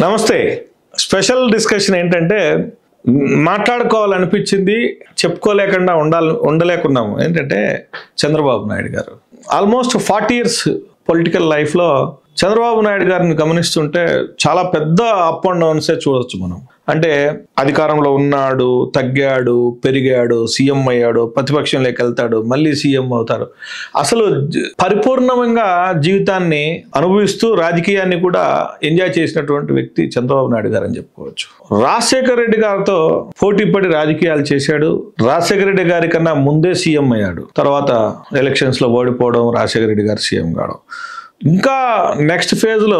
నమస్తే. Special discussion ఏంటంటే మాట్లాడుకోవాలనిపించింది, చెప్పుకోలేకుండా ఉండలేకున్నాము. ఏంటంటే చంద్రబాబు నాయుడు గారు ఆల్మోస్ట్ 40 years పొలిటికల్ లైఫ్లో చంద్రబాబు నాయుడు గారిని గమనిస్తుంటే చాలా పెద్ద అప్ అండ్ డౌన్సే చూడొచ్చు మనం. అంటే అధికారంలో ఉన్నాడు, తగ్గాడు, పెరిగాడు, సీఎం అయ్యాడు, ప్రతిపక్షంలోకి వెళ్తాడు, మళ్ళీ సీఎం అవుతాడు. అసలు పరిపూర్ణంగా జీవితాన్ని అనుభవిస్తూ రాజకీయాన్ని కూడా ఎంజాయ్ చేసినటువంటి వ్యక్తి చంద్రబాబు నాయుడు గారు అని చెప్పుకోవచ్చు. రాజశేఖర రెడ్డి గారితో పోటీపడి రాజకీయాలు చేశాడు. రాజశేఖర రెడ్డి గారి కన్నా ముందే సీఎం అయ్యాడు. తర్వాత ఎలక్షన్స్లో ఓడిపోవడం, రాజశేఖర రెడ్డి గారు సీఎం కావడం. ఇంకా నెక్స్ట్ ఫేజ్లో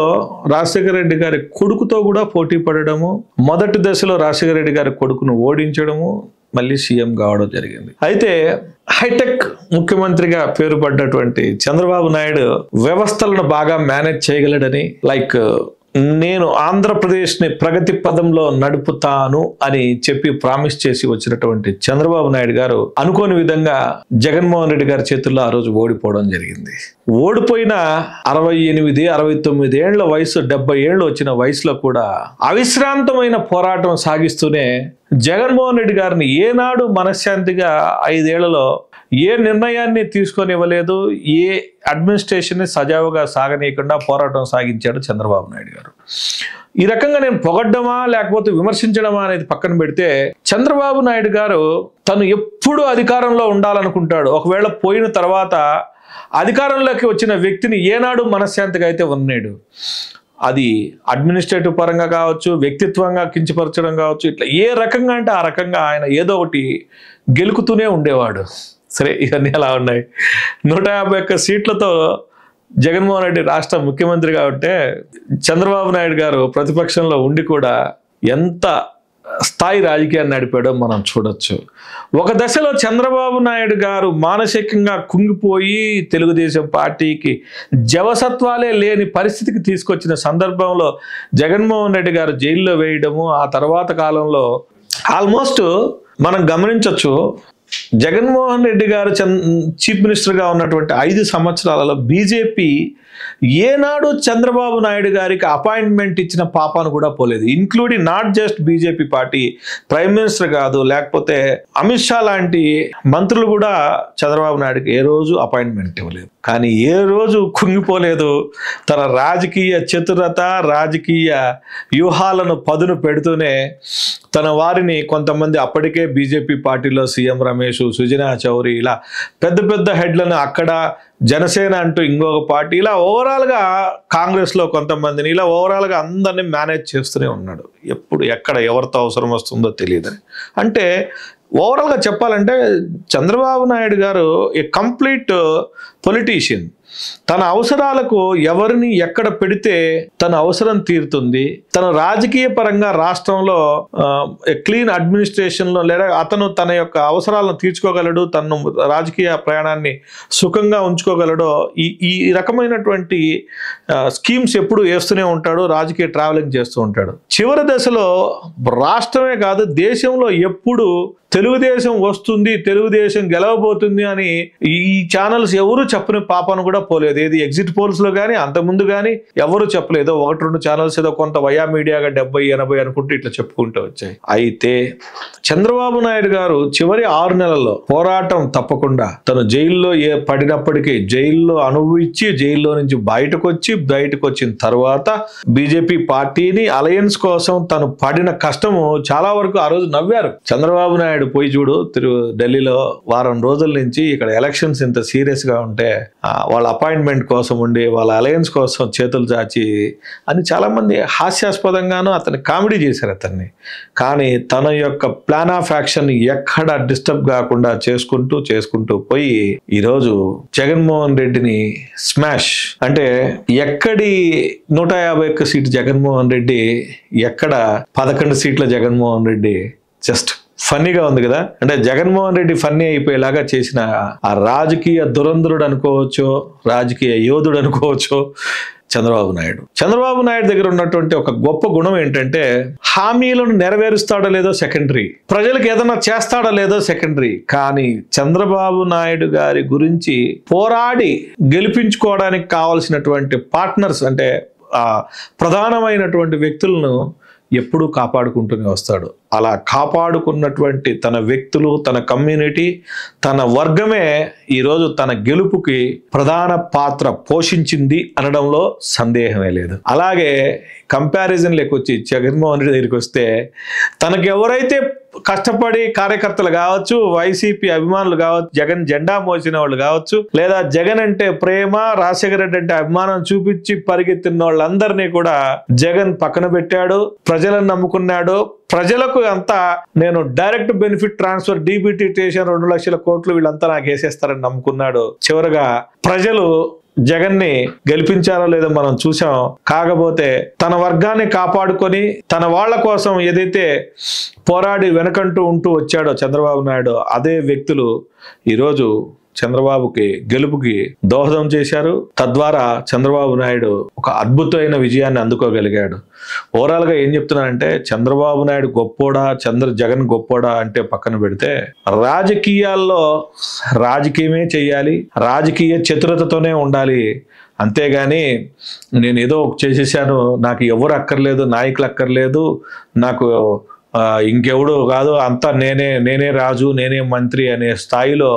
రాజశేఖర రెడ్డి గారి కొడుకుతో కూడా పోటీ పడడము, మొదటి దశలో రాజశేఖర రెడ్డి గారి కొడుకును ఓడించడము, మళ్ళీ సీఎం కావడం జరిగింది. అయితే హైటెక్ ముఖ్యమంత్రిగా పేరు పడ్డటువంటి చంద్రబాబు నాయుడు వ్యవస్థలను బాగా మేనేజ్ చేయగలడని, లైక్ నేను ఆంధ్రప్రదేశ్ని ప్రగతి పదంలో నడుపుతాను అని చెప్పి ప్రామిస్ చేసి వచ్చినటువంటి చంద్రబాబు నాయుడు గారు అనుకోని విధంగా జగన్మోహన్ రెడ్డి గారి చేతుల్లో ఆ రోజు ఓడిపోవడం జరిగింది. ఓడిపోయిన 68, 69 ఏళ్ల వయసు, 70 ఏళ్ళు వచ్చిన వయసులో కూడా అవిశ్రాంతమైన పోరాటం సాగిస్తూనే జగన్మోహన్ రెడ్డి గారిని ఏనాడు మనశ్శాంతిగా 5 ఏళ్లలో ఏ నిర్ణయాన్ని తీసుకొని ఇవ్వలేదు, ఏ అడ్మినిస్ట్రేషన్ని సజావుగా సాగనీయకుండా పోరాటం సాగించాడు చంద్రబాబు నాయుడు గారు. ఈ రకంగా నేను పొగడ్డమా లేకపోతే విమర్శించడమా అనేది పక్కన పెడితే, చంద్రబాబు నాయుడు గారు తను ఎప్పుడు అధికారంలో ఉండాలనుకుంటాడు. ఒకవేళ పోయిన తర్వాత అధికారంలోకి వచ్చిన వ్యక్తిని ఏనాడు మనశ్శాంతిగా అయితే ఉన్నాడు. అది అడ్మినిస్ట్రేటివ్ పరంగా కావచ్చు, వ్యక్తిత్వంగా కించపరచడం కావచ్చు, ఇట్లా ఏ రకంగా అంటే ఆ రకంగా ఆయన ఏదో ఒకటి గెలుకుతూనే ఉండేవాడు. సరే, ఇవన్నీ అలా ఉన్నాయి. 151 సీట్లతో జగన్మోహన్ రెడ్డి రాష్ట్ర ముఖ్యమంత్రిగా ఉంటే చంద్రబాబు నాయుడు గారు ప్రతిపక్షంలో ఉండి కూడా ఎంత స్థాయి రాజకీయాన్ని నడిపాడో మనం చూడొచ్చు. ఒక దశలో చంద్రబాబు నాయుడు గారు మానసికంగా కుంగిపోయి తెలుగుదేశం పార్టీకి జవసత్వాలే లేని పరిస్థితికి తీసుకొచ్చిన సందర్భంలో జగన్మోహన్ రెడ్డి గారు జైల్లో వేయడము, ఆ తర్వాత కాలంలో ఆల్మోస్ట్ మనం గమనించవచ్చు, జగన్మోహన్ రెడ్డి గారు చీఫ్ మినిస్టర్గా ఉన్నటువంటి 5 సంవత్సరాలలో బీజేపీ ఏనాడు చంద్రబాబు నాయుడు గారికి అపాయింట్మెంట్ ఇచ్చిన పాపాను కూడా పోలేదు. Including not just BJP party, prime minister కాదు, లేకపోతే అమిత్ షా లాంటి మంత్రులు కూడా చంద్రబాబు నాయుడుకి ఏ రోజు అపాయింట్మెంట్ ఇవ్వలేదు. కానీ ఏ రోజు కుంగిపోలేదు. తన రాజకీయ చతురత, రాజకీయ వ్యూహాలను పదును పెడుతూనే తన వారిని, కొంతమంది అప్పటికే బీజేపీ పార్టీలో సీఎం రమేష్, సుజనా చౌదరి, ఇలా పెద్ద పెద్ద హెడ్లను, అక్కడ జనసేన అంటూ ఇంకొక పార్టీ, ఇలా ఓవరాల్గా కాంగ్రెస్లో కొంతమందిని, ఇలా ఓవరాల్గా అందరినీ మేనేజ్ చేస్తూనే ఉన్నాడు. ఎప్పుడు ఎక్కడ ఎవరితో అవసరం వస్తుందో తెలియదని. అంటే ఓవరాల్గా చెప్పాలంటే చంద్రబాబు నాయుడు గారు ఏ కంప్లీట్ పొలిటీషియన్. తన అవసరాలకు ఎవరిని ఎక్కడ పెడితే తన అవసరం తీరుతుంది. తన రాజకీయ పరంగా రాష్ట్రంలో క్లీన్ అడ్మినిస్ట్రేషన్లో, లేదా అతను తన యొక్క అవసరాలను తీర్చుకోగలడు, తను రాజకీయ ప్రయాణాన్ని సుఖంగా ఉంచుకోగలడో, ఈ రకమైనటువంటి స్కీమ్స్ ఎప్పుడు వేస్తూనే ఉంటాడు, రాజకీయ ట్రావెలింగ్ చేస్తూ ఉంటాడు. చివరి దశలో రాష్ట్రమే కాదు, దేశంలో ఎప్పుడు తెలుగుదేశం వస్తుంది, తెలుగుదేశం గెలవబోతుంది అని ఈ ఛానల్స్ ఎవరు చెప్పని పాపను కూడా పోలేదు. ఏది ఎగ్జిట్ పోల్స్ లో కానీ అంతకుముందు కానీ ఎవరు చెప్పలేదు. 1-2 ఛానల్స్ ఏదో కొంత వయా మీడియాగా 70-80 అనుకుంటూ ఇట్లా చెప్పుకుంటూ వచ్చాయి. అయితే చంద్రబాబు నాయుడు గారు చివరి 6 నెలల్లో పోరాటం తప్పకుండా తను జైల్లో పడినప్పటికీ జైల్లో అనుభవించి, జైల్లో నుంచి బయటకు వచ్చిన తర్వాత బీజేపీ పార్టీని అలయన్స్ కోసం తను పడిన కష్టము చాలా వరకు ఆ రోజు నవ్వారు. చంద్రబాబు నాయుడు పోయి చూడు, ఢిల్లీలో వారం రోజుల నుంచి ఇక్కడ ఎలక్షన్స్ ఇంత సీరియస్ గా ఉంటే వాళ్ళ అపాయింట్మెంట్ కోసం ఉండి, వాళ్ళ అలయన్స్ కోసం చేతులు చాచి అని చాలా మంది హాస్యాస్పదంగానూ అతన్ని కామెడీ చేశారు అతన్ని. కానీ తన యొక్క ప్లాన్ ఆఫ్ యాక్షన్ ఎక్కడ డిస్టర్బ్ కాకుండా చేసుకుంటూ పోయి ఈరోజు జగన్మోహన్ రెడ్డిని స్మాష్, అంటే ఎక్కడి 151 సీటు జగన్మోహన్ రెడ్డి, ఎక్కడ 11 సీట్ల జగన్మోహన్ రెడ్డి. జస్ట్ ఫన్నీగా ఉంది కదా. అంటే జగన్మోహన్ రెడ్డి ఫన్నీ అయిపోయేలాగా చేసిన ఆ రాజకీయ దురంధరుడు అనుకోవచ్చు, రాజకీయ యోధుడు అనుకోవచ్చు చంద్రబాబు నాయుడు దగ్గర ఉన్నటువంటి ఒక గొప్ప గుణం ఏంటంటే, హామీలను నెరవేరుస్తాడో లేదో సెకండరీ, ప్రజలకు ఏదైనా చేస్తాడో లేదో సెకండరీ, కానీ చంద్రబాబు నాయుడు గారి గురించి పోరాడి గెలిపించుకోవడానికి కావాల్సినటువంటి పార్ట్నర్స్, అంటే ప్రధానమైనటువంటి వ్యక్తులను ఎప్పుడూ కాపాడుకుంటూనే వస్తాడు. అలా కాపాడుకున్నటువంటి తన వ్యక్తులు, తన కమ్యూనిటీ, తన వర్గమే ఈరోజు తన గెలుపుకి ప్రధాన పాత్ర పోషించింది అనడంలో సందేహమే లేదు. అలాగే కంపారిజన్ లేకొచ్చి జగన్మోహన్ రెడ్డి దగ్గరికి వస్తే తనకు ఎవరైతే కష్టపడి కార్యకర్తలు కావచ్చు, వైసీపీ అభిమానులు కావచ్చు, జగన్ జెండా మోసిన వాళ్ళు కావచ్చు, లేదా జగన్ అంటే ప్రేమ, రాజశేఖర రెడ్డి అంటే అభిమానం చూపించి పరిగెత్తిన వాళ్ళందరినీ కూడా జగన్ పక్కన పెట్టాడు. ప్రజలను నమ్ముకున్నాడు. ప్రజలకు అంతా నేను direct benefit transfer, DBT station 2 లక్షల కోట్లు వీళ్ళంతా నాకు వేసేస్తారని నమ్ముకున్నాడు. చివరగా ప్రజలు జగన్ని గెలిపించారో లేదో మనం చూసాం. కాకపోతే తన వర్గాన్ని కాపాడుకొని తన వాళ్ళ కోసం ఏదైతే పోరాడి వెనకంటూ ఉంటూ వచ్చాడో చంద్రబాబు నాయుడు, అదే వ్యక్తులు ఈరోజు చంద్రబాబుకి గెలుపుకి దోహదం చేశారు. తద్వారా చంద్రబాబు నాయుడు ఒక అద్భుతమైన విజయాన్ని అందుకోగలిగాడు. ఓవరాల్గా ఏం చెప్తున్నానంటే చంద్రబాబు నాయుడు గొప్పోడా, జగన్ గొప్పోడా అంటే పక్కన పెడితే రాజకీయాల్లో రాజకీయమే చెయ్యాలి, రాజకీయ చతురతతోనే ఉండాలి. అంతేగాని నేను ఏదో చేసేసాను, నాకు ఎవరు అక్కర్లేదు, నాయకులు అక్కర్లేదు, నాకు ఇంకెవడు కాదు, అంతా నేనే రాజు, నేనే మంత్రి అనే స్థాయిలో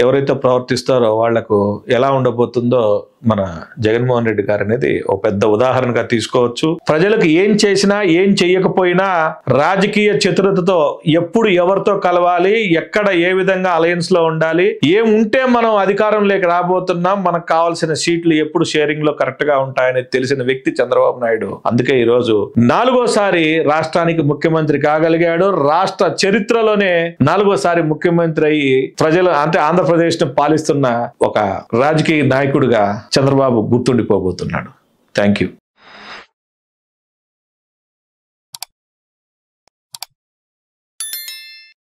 ఎవరైతే ప్రవర్తిస్తారో వాళ్లకు ఎలా ఉండబోతుందో మన జగన్మోహన్ రెడ్డి గారు అనేది ఒక పెద్ద ఉదాహరణగా తీసుకోవచ్చు. ప్రజలకు ఏం చేసినా ఏం చెయ్యకపోయినా రాజకీయ చతురతతో ఎప్పుడు ఎవరితో కలవాలి, ఎక్కడ ఏ విధంగా అలయన్స్ లో ఉండాలి, ఏముంటే మనం అధికారంలోకి రాబోతున్నాం, మనకు కావాల్సిన సీట్లు ఎప్పుడు షేరింగ్ లో కరెక్ట్ గా ఉంటాయని తెలిసిన వ్యక్తి చంద్రబాబు నాయుడు. అందుకే ఈరోజు 4వసారి రాష్ట్రానికి ముఖ్యమంత్రి కాగలిగాడు. రాష్ట్ర చరిత్రలోనే 4వసారి ముఖ్యమంత్రి అయ్యి ప్రజలు అంటే ఆంధ్రప్రదేశ్ ను పాలిస్తున్న ఒక రాజకీయ నాయకుడిగా చంద్రబాబు గుర్తుండిపోబోతున్నాడు. Thank you.